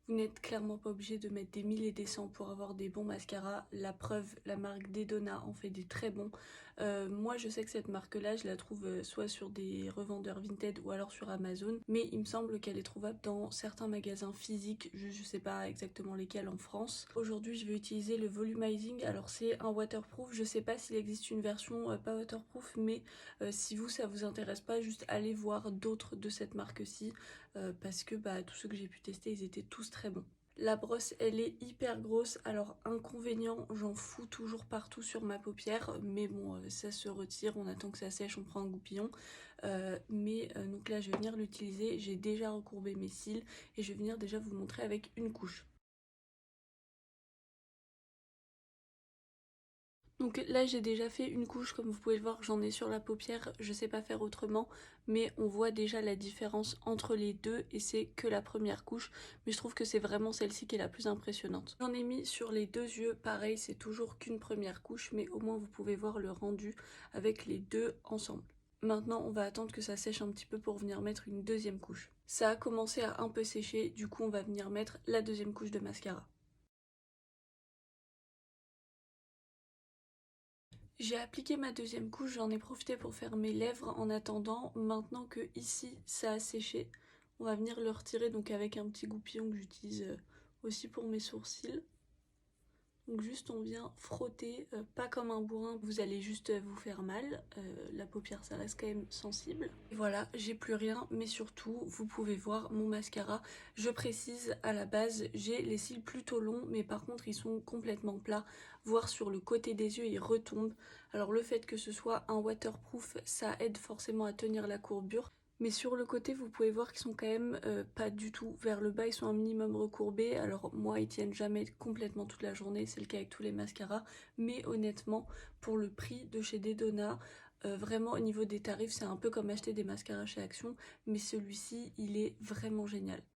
Vous n'êtes clairement pas obligé de mettre des 1000 et des 100 pour avoir des bons mascaras. La preuve, la marque Dedona en fait des très bons. Moi je sais que cette marque-là, je la trouve soit sur des revendeurs Vinted ou alors sur Amazon. Mais il me semble qu'elle est trouvable dans certains magasins physiques. Je sais pas exactement lesquels en France. Aujourd'hui je vais utiliser le Volumizing. Alors c'est un waterproof. Je sais pas s'il existe une version pas waterproof. Mais si vous ça vous intéresse pas, juste allez voir d'autres de cette marque-ci. Parce que tous ceux que j'ai pu tester ils étaient tous très bons. La brosse elle est hyper grosse, alors inconvénient, j'en fous toujours partout sur ma paupière, mais bon ça se retire, on attend que ça sèche, on prend un goupillon. Donc là je vais venir l'utiliser, j'ai déjà recourbé mes cils et je vais venir déjà vous montrer avec une couche. Donc là j'ai déjà fait une couche, comme vous pouvez le voir j'en ai sur la paupière, je sais pas faire autrement, mais on voit déjà la différence entre les deux et c'est que la première couche, mais je trouve que c'est vraiment celle-ci qui est la plus impressionnante. J'en ai mis sur les deux yeux, pareil c'est toujours qu'une première couche, mais au moins vous pouvez voir le rendu avec les deux ensemble. Maintenant on va attendre que ça sèche un petit peu pour venir mettre une deuxième couche. Ça a commencé à un peu sécher, du coup on va venir mettre la deuxième couche de mascara. J'ai appliqué ma deuxième couche, j'en ai profité pour faire mes lèvres en attendant. Maintenant que ici ça a séché, on va venir le retirer donc avec un petit goupillon que j'utilise aussi pour mes sourcils. Donc juste on vient frotter, pas comme un bourrin, vous allez juste vous faire mal, la paupière ça reste quand même sensible. Et voilà, j'ai plus rien, mais surtout vous pouvez voir mon mascara. Je précise, à la base j'ai les cils plutôt longs, mais par contre ils sont complètement plats, voire sur le côté des yeux ils retombent. Alors le fait que ce soit un waterproof, ça aide forcément à tenir la courbure. Mais sur le côté, vous pouvez voir qu'ils sont quand même pas du tout vers le bas, ils sont un minimum recourbés. Alors moi, ils tiennent jamais complètement toute la journée, c'est le cas avec tous les mascaras. Mais honnêtement, pour le prix de chez Dedona, vraiment au niveau des tarifs, c'est un peu comme acheter des mascaras chez Action. Mais celui-ci, il est vraiment génial.